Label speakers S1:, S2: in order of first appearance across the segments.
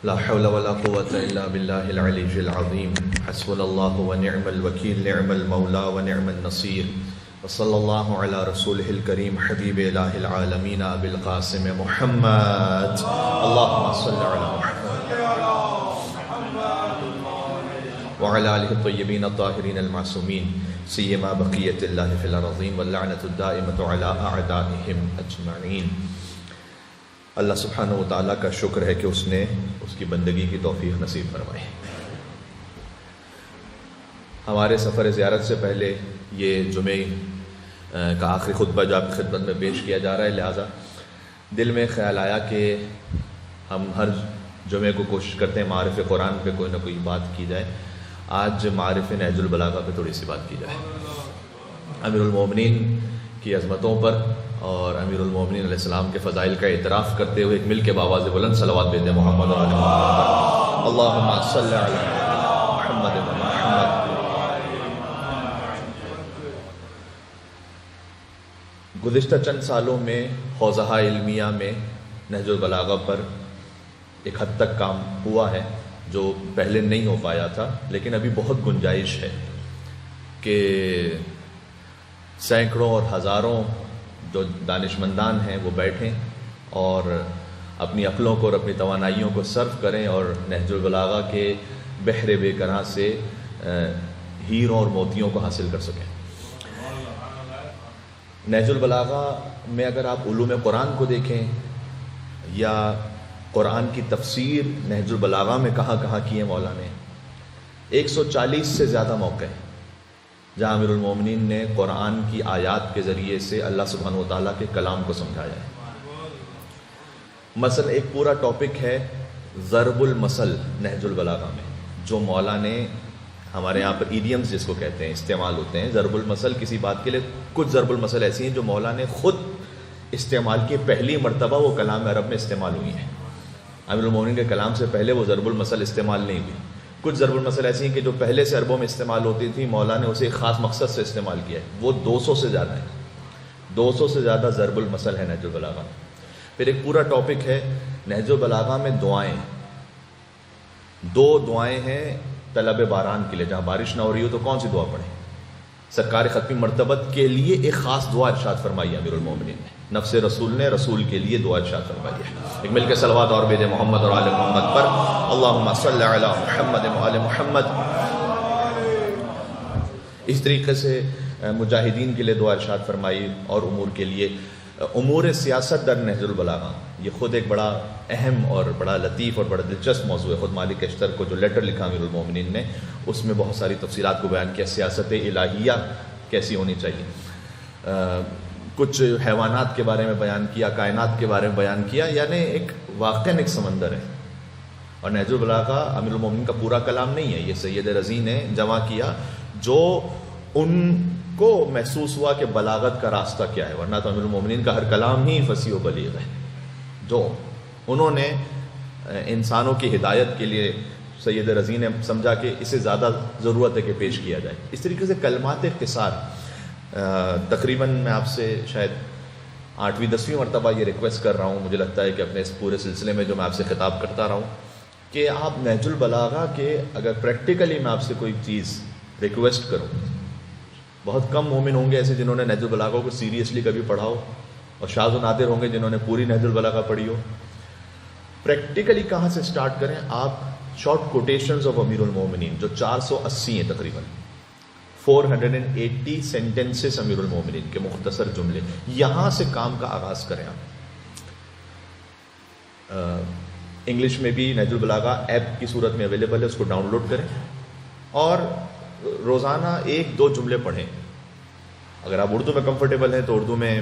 S1: لا حول ولا قوة إلا بالله العلي العظيم حسبنا الله ونعم الوكيل نعم المولى ونعم النصير وصلى الله على رسوله الكريم حبيب إله العالمين أبي القاسم محمد اللهم صل على محمد وعلى آله الطيبين الطاهرين المعصومين سيما بقية الله في الأرضين واللعنة الدائمة على أعدائهم أجمعين۔ اللہ سبحانہ و تعالیٰ کا شکر ہے کہ اس نے اس کی بندگی کی توفیق نصیب فرمائی۔ ہمارے سفر زیارت سے پہلے یہ جمعے کا آخری خطبہ جو آپ کی خدمت میں پیش کیا جا رہا ہے، لہٰذا دل میں خیال آیا کہ ہم ہر جمعے کو کوشش کرتے ہیں معارف قرآن پہ کوئی نہ کوئی بات کی جائے۔ آج معارف نہج البلاغہ پہ تھوڑی سی بات کی جائے، امیر المومنین کی عظمتوں پر اور امیر المومنین علیہ السلام کے فضائل کا اعتراف کرتے ہوئے ایک مل کے باواز بلند صلوات بھیجتے ہیں محمد علیہ محمد، اللہم صلی علی محمد و محمد۔ گزشتہ چند سالوں میں حوزہ علمیہ میں نہج البلاغہ پر ایک حد تک کام ہوا ہے جو پہلے نہیں ہو پایا تھا، لیکن ابھی بہت گنجائش ہے کہ سینکڑوں اور ہزاروں جو دانشمندان ہیں وہ بیٹھیں اور اپنی عقلوں کو اور اپنی توانائیوں کو صرف کریں اور نہج البلاغہ کے بحر بے کناں سے ہیروں اور موتیوں کو حاصل کر سکیں۔ نہج البلاغہ میں اگر آپ علوم قرآن کو دیکھیں یا قرآن کی تفسیر نہج البلاغہ میں کہاں کہاں کی ہے مولا نے، 140 سے زیادہ موقع ہیں جہاں امیر المومنین نے قرآن کی آیات کے ذریعے سے اللہ سبحانہ و تعالیٰ کے کلام کو سمجھایا ہے۔ مثلا ایک پورا ٹاپک ہے ضرب المثل نہج البلاغہ میں، جو مولا نے ہمارے یہاں پر ایڈیمز جس کو کہتے ہیں استعمال ہوتے ہیں۔ ضرب المثل کسی بات کے لیے کچھ ضرب المثل ایسی ہیں جو مولا نے خود استعمال کی، پہلی مرتبہ وہ کلام عرب میں استعمال ہوئی ہیں۔ امیر المومنین کے کلام سے پہلے وہ ضرب المثل استعمال نہیں ہوئی۔ کچھ ضرب المثل ایسی ہیں کہ جو پہلے سے عربوں میں استعمال ہوتی تھی، مولا نے اسے ایک خاص مقصد سے استعمال کیا ہے، وہ 200 سے زیادہ ہیں، 200 سے زیادہ ضرب المثل ہے نہج البلاغہ۔ پھر ایک پورا ٹاپک ہے نہج البلاغہ میں دعائیں، 2 دعائیں ہیں طلب باران کے لیے، جہاں بارش نہ ہو رہی ہو تو کون سی دعا پڑھیں؟ سرکار ختمی مرتبت کے لیے ایک خاص دعا ارشاد فرمائی ہے امیر المومنین نے، نفس رسول نے رسول کے لیے دعا ارشاد فرمائی ہے۔ ایک مل کے صلوات اور بھیجے محمد اور آل محمد پر، اللہم صلی علی محمد و آل محمد۔ اس طریقے سے مجاہدین کے لیے دعا ارشاد فرمائی اور امور کے لیے۔ امور سیاست در نہج البلاغہ یہ خود ایک بڑا اہم اور بڑا لطیف اور بڑا دلچسپ موضوع ہے۔ خود مالک اشتر کو جو لیٹر لکھا امیر المومنین نے، اس میں بہت ساری تفصیلات کو بیان کیا، سیاست الہیہ کیسی ہونی چاہیے، کچھ حیوانات کے بارے میں بیان کیا، کائنات کے بارے میں بیان کیا، یعنی ایک واقعاً ایک سمندر ہے۔ اور نہج البلاغہ امیر المومنین کا پورا کلام نہیں ہے، یہ سید رضی نے جمع کیا جو ان کو محسوس ہوا کہ بلاغت کا راستہ کیا ہے، ورنہ تو امیر المومنین کا ہر کلام ہی فصیح و بلیغ ہے۔ جو انہوں نے انسانوں کی ہدایت کے لیے سید رضی نے سمجھا کہ اسے زیادہ ضرورت ہے کہ پیش کیا جائے۔ اس طریقے سے کلمات اختصار، تقریباً میں آپ سے شاید 8ویں 10ویں مرتبہ یہ ریکویسٹ کر رہا ہوں، مجھے لگتا ہے کہ اپنے اس پورے سلسلے میں جو میں آپ سے خطاب کرتا رہا ہوں کہ آپ نہج البلاغہ کے اگر پریکٹیکلی میں آپ سے کوئی چیز ریکویسٹ کروں، بہت کم مومن ہوں گے ایسے جنہوں نے نہج البلاغہ کو سیریسلی کبھی پڑھا ہو، اور شاذ و نادر ہوں گے جنہوں نے پوری نہج البلاغہ پڑھی ہو۔ پریکٹیکلی کہاں سے سٹارٹ کریں؟ آپ شارٹ کوٹیشنز آف امیر المومنین جو 480 ہیں، تقریباً 480 سینٹنسز امیر المومنین کے مختصر جملے، یہاں سے کام کا آغاز کریں۔ آپ انگلش میں بھی نہج البلاغہ ایپ کی صورت میں اویلیبل ہے، اس کو ڈاؤن لوڈ کریں اور روزانہ 1-2 جملے پڑھیں۔ اگر آپ اردو میں کمفرٹیبل ہیں تو اردو میں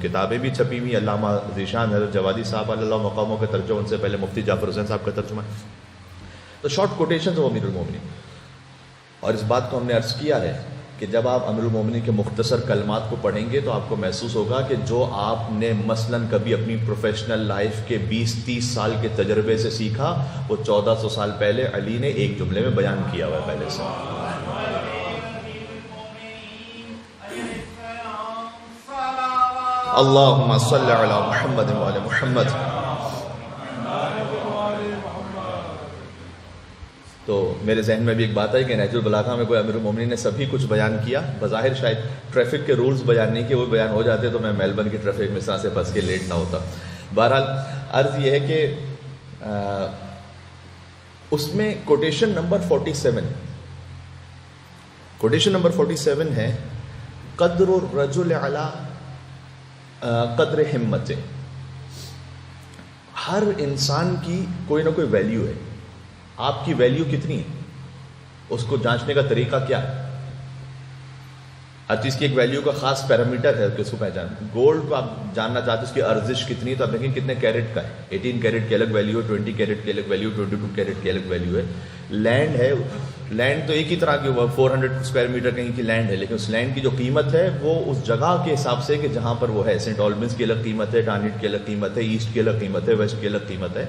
S1: کتابیں بھی چھپی ہوئی، علامہ ذیشان حضرت جوادی صاحب علیہ اللہ مقاموں کا ترجمہ، ان سے پہلے مفتی جعفر حسین صاحب کا ترجمہ، تو شارٹ کوٹیشنز آف امیر المومنین۔ اور اس بات کو ہم نے عرض کیا ہے کہ جب آپ امیر المومنین کے مختصر کلمات کو پڑھیں گے تو آپ کو محسوس ہوگا کہ جو آپ نے مثلاً کبھی اپنی پروفیشنل لائف کے 20-30 سال کے تجربے سے سیکھا، وہ 1400 سال پہلے علی نے ایک جملے میں بیان کیا ہوا ہے پہلے سے۔ اللہم صلی علی محمد و آل محمد۔ تو میرے ذہن میں بھی ایک بات ہے کہ نہج البلاغہ میں کوئی امیر المومنین نے سبھی کچھ بیان کیا، بظاہر شاید ٹریفک کے رولز بیان نہیں کیے، وہ بیان ہو جاتے تو میں میلبرن کی ٹریفک میں اس طرح سے پھنس کے لیٹ نہ ہوتا۔ بہرحال عرض یہ ہے کہ اس میں کوٹیشن نمبر 47 ہے قدر الرجل علی قدر ہمت۔ ہر انسان کی کوئی نہ کوئی ویلیو ہے، آپ کی ویلیو کتنی ہے اس کو جانچنے کا طریقہ کیا ہے؟ ہر چیز کی ایک ویلیو کا خاص پیرامیٹر ہے کہ اس کو پہچان۔ گولڈ کو آپ جاننا چاہتے ہیں اس کی ارزش کتنی، تو آپ دیکھیں کتنے کیرٹ کا ہے۔ 18 کیرٹ کی الگ ویلیو ہے، 20 کیرٹ کی الگ ویلیو، 22 کیرٹ کی الگ ویلیو ہے۔ لینڈ ہے، لینڈ تو ایک ہی طرح کی 400 اسکوائر میٹر کہیں کی لینڈ ہے، لیکن اس لینڈ کی جو قیمت ہے وہ اس جگہ کے حساب سے کہ جہاں پر وہ ہے۔ سینٹ آلبنز کی الگ قیمت ہے، ٹارنٹ کی الگ قیمت ہے، ایسٹ کی الگ قیمت ہے، ویسٹ کی الگ قیمت ہے۔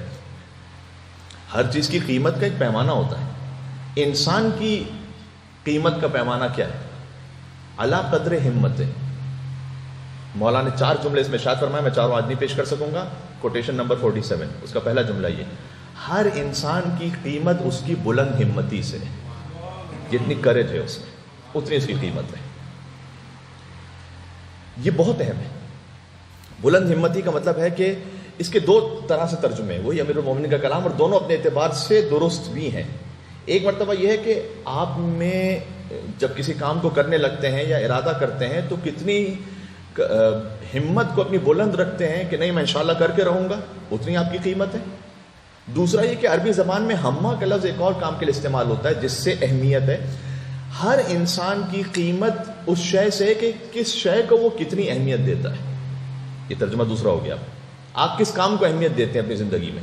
S1: ہر چیز کی قیمت کا ایک پیمانہ ہوتا ہے۔ انسان کی قیمت کا پیمانہ کیا ہے؟ علی قدر ہمت۔ مولا نے 4 جملے اس میں ارشاد فرمایا، میں چاروں آج نہیں پیش کر سکوں گا۔ کوٹیشن نمبر 47، اس کا پہلا جملہ یہ، ہر انسان کی قیمت اس کی بلند ہمتی سے، جتنی کریج ہے اس میں اتنی اس کی قیمت ہے۔ یہ بہت اہم ہے۔ بلند ہمتی کا مطلب ہے کہ اس کے 2 طرح سے ترجمے ہیں، وہی امیر المومنین کا کلام، اور دونوں اپنے اعتبار سے درست بھی ہیں۔ ایک مرتبہ یہ ہے کہ آپ میں جب کسی کام کو کرنے لگتے ہیں یا ارادہ کرتے ہیں تو کتنی ہمت کو اپنی بلند رکھتے ہیں کہ نہیں میں انشاءاللہ کر کے رہوں گا، اتنی آپ کی قیمت ہے۔ دوسرا یہ کہ عربی زبان میں ہمہ کا لفظ ایک اور کام کے لیے استعمال ہوتا ہے جس سے اہمیت ہے۔ ہر انسان کی قیمت اس شے سے ہے کہ کس شے کو وہ کتنی اہمیت دیتا ہے۔ یہ ترجمہ دوسرا ہو گیا۔ آپ کس کام کو اہمیت دیتے ہیں اپنی زندگی میں،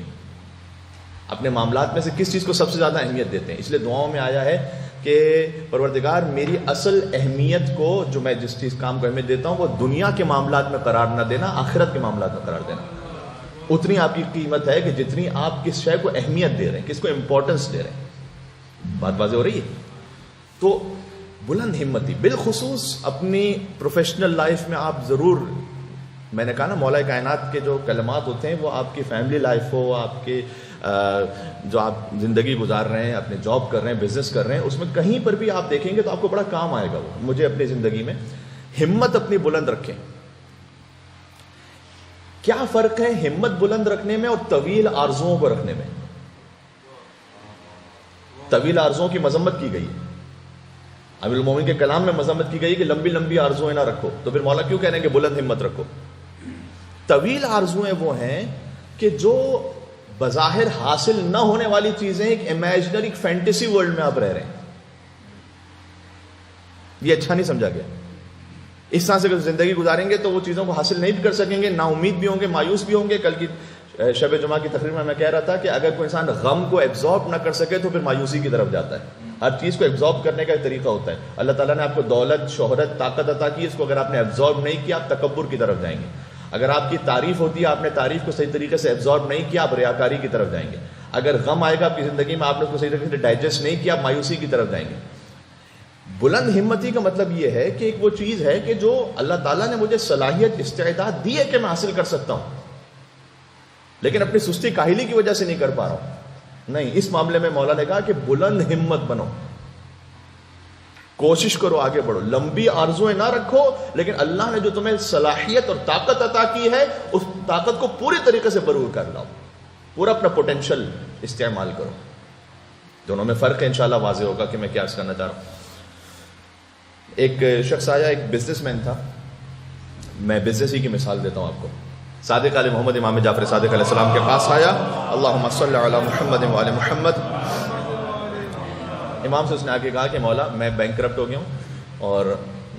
S1: اپنے معاملات میں سے کس چیز کو سب سے زیادہ اہمیت دیتے ہیں۔ اس لیے دعاؤں میں آیا ہے کہ پروردگار میری اصل اہمیت کو، جو میں جس چیز کام کو اہمیت دیتا ہوں، وہ دنیا کے معاملات میں قرار نہ دینا، آخرت کے معاملات میں قرار دینا۔ اتنی آپ کی قیمت ہے کہ جتنی آپ کس شے کو اہمیت دے رہے ہیں، کس کو امپورٹنس دے رہے ہیں۔ بات واضح ہو رہی ہے؟ تو بلند ہمتی بالخصوص اپنی پروفیشنل لائف میں آپ ضرور، میں نے کہا نا مولا کائنات کے جو کلمات ہوتے ہیں وہ آپ کی فیملی لائف ہو، آپ کے جو آپ زندگی گزار رہے ہیں، اپنے جاب کر رہے ہیں، بزنس کر رہے ہیں، اس میں کہیں پر بھی آپ دیکھیں گے تو آپ کو بڑا کام آئے گا۔ وہ مجھے اپنی زندگی میں ہمت اپنی بلند رکھیں۔ کیا فرق ہے ہمت بلند رکھنے میں اور طویل آرزوؤں کو رکھنے میں؟ طویل آرزوؤں کی مذمت کی گئی ہے، امیر المومنین کے کلام میں مذمت کی گئی کہ لمبی لمبی آرزوئیں نہ رکھو، تو پھر مولا کیوں کہہ رہے ہیں کہ بلند ہمت رکھو؟ طویل آرزوئیں وہ ہیں کہ جو بظاہر حاصل نہ ہونے والی چیزیں، ایک امیجنری ایک فینٹیسی ورلڈ میں آپ رہ رہے ہیں۔ یہ اچھا نہیں سمجھا گیا۔ اس طرح سے اگر زندگی گزاریں گے تو وہ چیزوں کو حاصل نہیں کر سکیں گے، نا امید بھی ہوں گے، مایوس بھی ہوں گے۔ کل کی شب جمعہ کی تقریر میں کہہ رہا تھا کہ اگر کوئی انسان غم کو ایبزارب نہ کر سکے تو پھر مایوسی کی طرف جاتا ہے۔ ہر چیز کو ایبزارب کرنے کا ایک طریقہ ہوتا ہے۔ اللہ تعالیٰ نے آپ کو دولت، شہرت، طاقت عطا کی، اس کو اگر آپ نے ایبزارب نہیں کیا آپ تکبر کی طرف جائیں گے۔ اگر آپ کی تعریف ہوتی ہے، آپ نے تعریف کو صحیح طریقے سے ایبزارب نہیں کیا، آپ ریاکاری کی طرف جائیں گے۔ اگر غم آئے گا آپ کی زندگی میں، آپ نے اس کو صحیح طریقے سے ڈائجسٹ نہیں کیا، آپ مایوسی کی طرف جائیں گے۔ بلند ہمتی کا مطلب یہ ہے کہ ایک وہ چیز ہے کہ جو اللہ تعالیٰ نے مجھے صلاحیت، استعداد دی ہے کہ میں حاصل کر سکتا ہوں، لیکن اپنی سستی کاہلی کی وجہ سے نہیں کر پا رہا ہوں۔ نہیں، اس معاملے میں مولا نے کہا کہ بلند ہمت بنو، کوشش کرو، آگے بڑھو، لمبی آرزویں نہ رکھو، لیکن اللہ نے جو تمہیں صلاحیت اور طاقت عطا کی ہے اس طاقت کو پوری طریقے سے برور کر لاؤ، پورا اپنا پوٹینشل استعمال کرو۔ دونوں میں فرق ہے، انشاءاللہ واضح ہوگا کہ میں کیا عرض کرنا چاہ رہا ہوں۔ ایک شخص آیا، ایک بزنس مین تھا، میں بزنس ہی کی مثال دیتا ہوں آپ کو۔ صادق علیہ محمد امام جعفر صادق علیہ السلام کے پاس آیا، اللہم صلی علی محمد وعلی محمد۔ امام سے اس نے آ کے کہا کہ مولا میں بینکرپٹ ہو گیا ہوں اور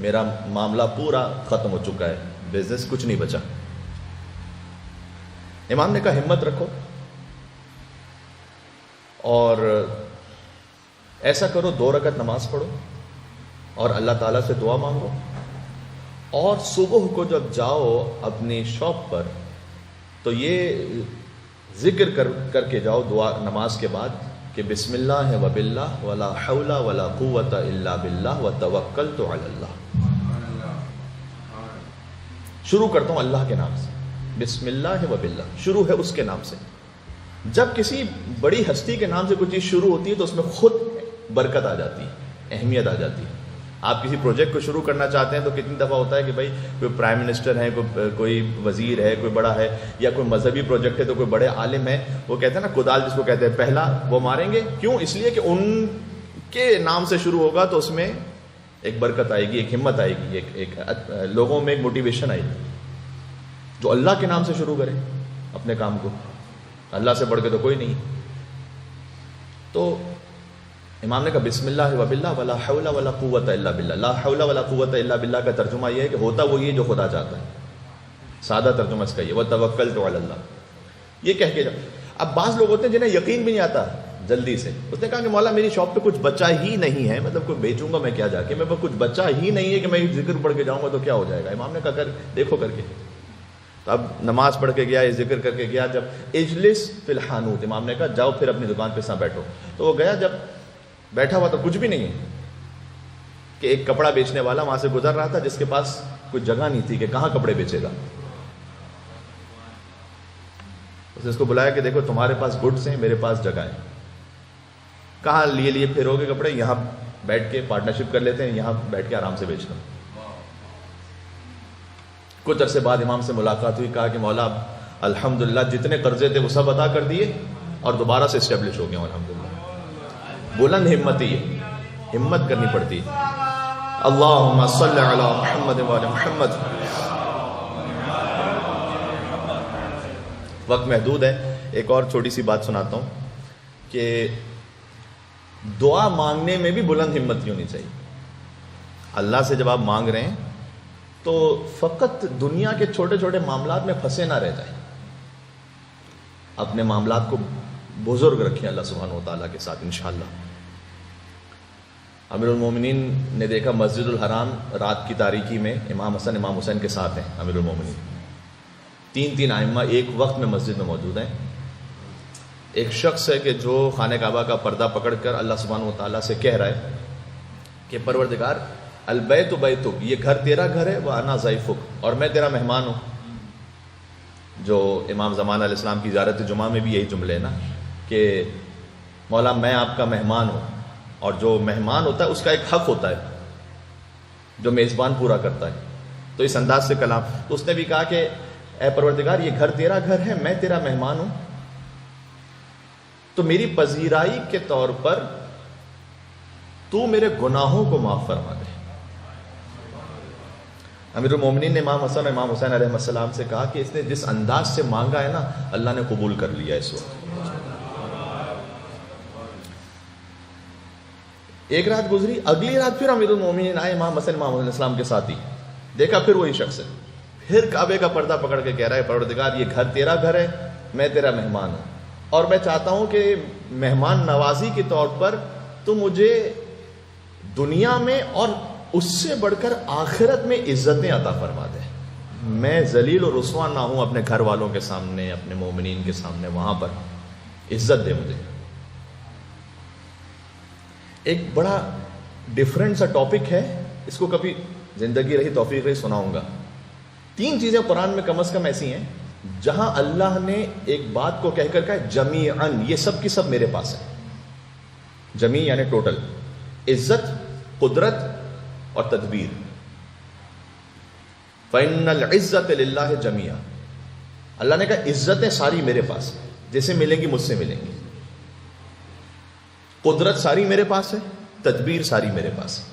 S1: میرا معاملہ پورا ختم ہو چکا ہے، بزنس کچھ نہیں بچا۔ امام نے کہا ہمت رکھو اور ایسا کرو 2 رکعت نماز پڑھو اور اللہ تعالیٰ سے دعا مانگو، اور صبح کو جب جاؤ اپنی شاپ پر تو یہ ذکر کر کے جاؤ دعا نماز کے بعد کہ بسم اللہ و باللہ ولا حول ولا قوت الا باللہ وتوکلت علی اللہ۔ شروع کرتا ہوں اللہ کے نام سے، بسم اللہ و باللہ، شروع ہے اس کے نام سے۔ جب کسی بڑی ہستی کے نام سے کوئی چیز شروع ہوتی ہے تو اس میں خود برکت آ جاتی ہے، اہمیت آ جاتی ہے. آپ کسی پروجیکٹ کو شروع کرنا چاہتے ہیں تو کتنی دفعہ ہوتا ہے کہ بھائی کوئی پرائم منسٹر ہے، کوئی وزیر ہے، کوئی بڑا ہے، یا کوئی مذہبی پروجیکٹ ہے تو کوئی بڑے عالم ہے، وہ کہتے ہیں نا کدال جس کو کہتے ہیں پہلا وہ ماریں گے. کیوں؟ اس لیے کہ ان کے نام سے شروع ہوگا تو اس میں ایک برکت آئے گی، ایک ہمت آئے گی، ایک لوگوں میں ایک موٹیویشن آئے گی. جو اللہ کے نام سے شروع کرے اپنے کام کو، اللہ سے بڑھ کے تو کوئی نہیں. تو امام نے کہا بسم اللہ وباللہ ولا حول ولا قوت الا باللہ. لا حول ولا قوت الا باللہ کا ترجمہ یہ ہے کہ ہوتا وہی ہے جو خدا چاہتا ہے. سادہ ترجمہ اس کا یہ وتوکلت علی اللہ. یہ کہہ کے جاؤ. اب بعض لوگ ہوتے ہیں جنہیں یقین بھی نہیں آتا جلدی سے. اس نے کہا کہ مولا میری شاپ پہ کچھ بچا ہی نہیں ہے، مطلب کوئی بیچوں گا میں کیا جا کے، میں کچھ بچا ہی نہیں ہے کہ میں ذکر پڑھ کے جاؤں گا تو کیا ہو جائے گا. امام نے کہا کر دیکھو کر کے. تو اب نماز پڑھ کے گیا، ذکر کر کے گیا. جب اجلس فی الحانوت، امام نے کہا جاؤ پھر اپنی دکان پہ بیٹھو. تو وہ گیا، جب بیٹھا ہوا تو کچھ بھی نہیں ہے کہ ایک کپڑا بیچنے والا وہاں سے گزر رہا تھا جس کے پاس کوئی جگہ نہیں تھی کہ کہاں کپڑے بیچے گا. اس کو بلایا کہ دیکھو تمہارے پاس گڈس ہیں، میرے پاس جگہ ہے، کہاں لیے پھرو گے کپڑے؟ یہاں بیٹھ کے پارٹنرشپ کر لیتے ہیں، یہاں بیٹھ کے آرام سے بیچ لو. کچھ عرصے بعد امام سے ملاقات ہوئی. کہا کہ مولا الحمدللہ جتنے قرضے تھے وہ سب ادا کر دیے اور دوبارہ سے اسٹیبلش ہو گیا الحمدللہ. بلند ہمت ہی ہے، ہمت کرنی پڑتی ہے. اللہم صلی علی محمد و علی محمد. وقت محدود ہے، ایک اور چھوٹی سی بات سناتا ہوں کہ دعا مانگنے میں بھی بلند ہمت ہی ہونی چاہیے. اللہ سے جب آپ مانگ رہے ہیں تو فقط دنیا کے چھوٹے چھوٹے معاملات میں پھنسے نہ رہ جائیں. اپنے معاملات کو بزرگ رکھیں اللہ سبحانہ و تعالیٰ کے ساتھ انشاءاللہ. امیر المومنین نے دیکھا مسجد الحرام رات کی تاریکی میں امام حسن امام حسین کے ساتھ ہیں. امیر المومنین تین ائمہ ایک وقت میں مسجد میں موجود ہیں. ایک شخص ہے کہ جو خانہ کعبہ کا پردہ پکڑ کر اللہ سبحانہ و تعالیٰ سے کہہ رہا ہے کہ پروردگار البیت بیتک، یہ گھر تیرا گھر ہے، وانا ضیفک، اور میں تیرا مہمان ہوں. جو امام زمان علیہ السلام کی زیارت جمعہ میں بھی یہی جملے ہیں نا کہ مولا میں آپ کا مہمان ہوں. اور جو مہمان ہوتا ہے اس کا ایک حق ہوتا ہے جو میزبان پورا کرتا ہے. تو اس انداز سے کلام. تو اس نے بھی کہا کہ اے پروردگار یہ گھر تیرا گھر ہے، میں تیرا مہمان ہوں، تو میری پذیرائی کے طور پر تو میرے گناہوں کو معاف فرما دے. امیر المومنین نے امام حسن اور امام حسین علیہ السلام سے کہا کہ اس نے جس انداز سے مانگا ہے نا اللہ نے قبول کر لیا اس وقت. ایک رات گزری، اگلی رات پھر امیر المومنین آئے امام حسن امام علیہ السلام کے ساتھ ہی. دیکھا پھر وہی شخص ہے، پھر کعبے کا پردہ پکڑ کے کہہ رہا ہے پروردگار یہ گھر تیرا گھر ہے، میں تیرا مہمان ہوں، اور میں چاہتا ہوں کہ مہمان نوازی کے طور پر تو مجھے دنیا میں اور اس سے بڑھ کر آخرت میں عزتیں عطا فرما دے. میں ذلیل و رسوا نہ ہوں اپنے گھر والوں کے سامنے، اپنے مومنین کے سامنے، وہاں پر عزت دے مجھے. ایک بڑا ڈفرینٹ سا ٹاپک ہے، اس کو کبھی زندگی رہی توفیق رہی سناؤں گا. 3 چیزیں قرآن میں کم از کم ایسی ہیں جہاں اللہ نے ایک بات کو کہہ کر کہا جمیعاً یہ سب کی سب میرے پاس ہے. جمی یعنی ٹوٹل، عزت، قدرت اور تدبیر. فَإِنَّ الْعِزَّةَ لِلَّهِ جَمِيعًا. اللہ نے کہا عزتیں ساری میرے پاس ہیں، جیسے ملیں گی مجھ سے ملیں گی. قدرت ساری میرے پاس ہے، تدبیر ساری میرے پاس ہے.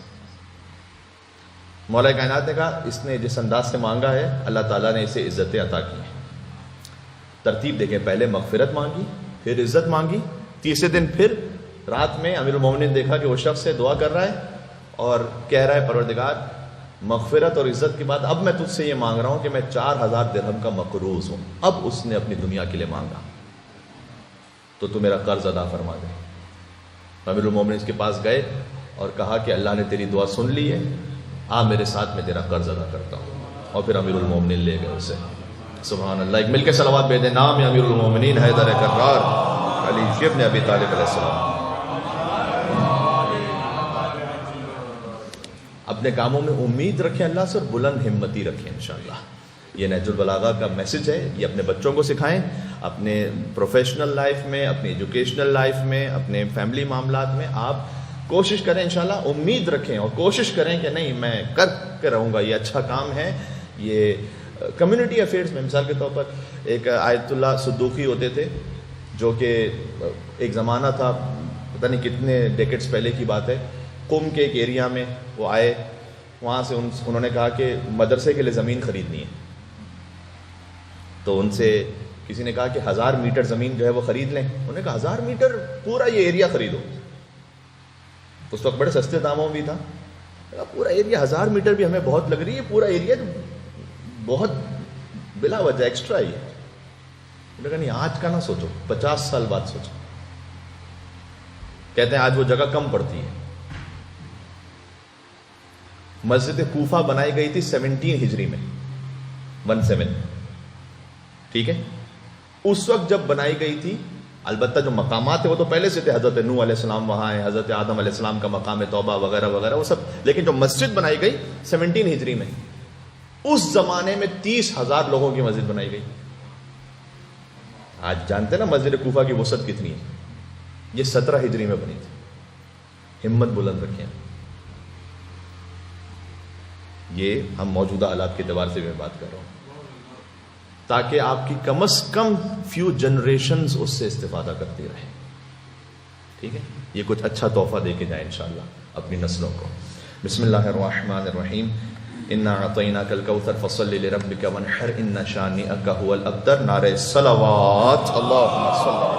S1: مولا کائنات نے کہا اس نے جس انداز سے مانگا ہے اللہ تعالیٰ نے اسے عزتیں عطا کی ہیں. ترتیب دیکھیں، پہلے مغفرت مانگی، پھر عزت مانگی. تیسرے دن پھر رات میں امیر المومنین نے دیکھا کہ وہ شخص سے دعا کر رہا ہے اور کہہ رہا ہے پروردگار مغفرت اور عزت کے بعد اب میں تجھ سے یہ مانگ رہا ہوں کہ میں 4000 درہم کا مقروض ہوں. اب اس نے اپنی دنیا کے لیے مانگا تو میرا قرض ادا فرما دے. امیر المومنین اس کے پاس گئے اور کہا کہ اللہ نے تیری دعا سن لی ہے، آ میرے ساتھ میں تیرا قرض ادا کرتا ہوں. اور پھر امیر المومنین لے گئے اسے. سبحان اللہ. ایک مل کے صلوات بھیجیں. نام امیر المومنین حیدر کرار علی ابن ابی طالب علیہ السلام. اپنے کاموں میں امید رکھیں اللہ سے اور بلند ہمتی رکھیں انشاءاللہ. یہ نہج البلاغہ کا میسج ہے، یہ اپنے بچوں کو سکھائیں. اپنے پروفیشنل لائف میں، اپنی ایجوکیشنل لائف میں، اپنے فیملی معاملات میں آپ کوشش کریں انشاءاللہ، امید رکھیں اور کوشش کریں کہ نہیں میں کر کے رہوں گا، یہ اچھا کام ہے. یہ کمیونٹی افیئرس میں مثال کے طور پر ایک آیت اللہ صدوقی ہوتے تھے، جو کہ ایک زمانہ تھا، پتہ نہیں کتنے ڈیکڈز پہلے کی بات ہے، قم کے ایک ایریا میں وہ آئے، وہاں سے انہوں نے کہا کہ مدرسے کے لیے زمین خریدنی ہے. تو ان سے کسی نے کہا کہ 1000 میٹر زمین جو ہے وہ خرید لیں. انہوں نے کہا 1000 میٹر پورا یہ ایریا خریدو. اس وقت بڑے سستے داموں بھی تھا. پورا ایریا 1000 میٹر بھی ہمیں بہت لگ رہی ہے، پورا ایریا بہت بلا وجہ ایکسٹرا ہی ہے. انہوں نے کہا نہیں آج کا نہ سوچو، 50 سال بعد سوچو. کہتے ہیں آج وہ جگہ کم پڑتی ہے. مسجد کوفہ بنائی گئی تھی 17 ہجری میں، 17. ٹھیک ہے، اس وقت جب بنائی گئی تھی، البتہ جو مقامات ہیں وہ تو پہلے سے تھے، حضرت نوح علیہ السلام وہاں ہیں، حضرت آدم علیہ السلام کا مقام توبہ وغیرہ وغیرہ وہ سب، لیکن جو مسجد بنائی گئی 17 ہجری میں، اس زمانے میں 30,000 لوگوں کی مسجد بنائی گئی. آج جانتے نا مسجد کوفہ کی وسعت کتنی ہے. یہ 17 ہجری میں بنی تھی. ہمت بلند رکھیں. یہ ہم موجودہ حالات کے اعتبار سے میں بات کر رہا ہوں، تاکہ آپ کی کم از کم فیو جنریشنز اس سے استفادہ کرتی رہیں. ٹھیک ہے، یہ کچھ اچھا تحفہ دے کے جائیں انشاءاللہ اپنی نسلوں کو. بسم اللہ الرحمن الرحیم. انا اعطیناک الکوثر فصل لربک وانحر ان شانئک هو الابتر. نعرہ صلوات. اللہم صل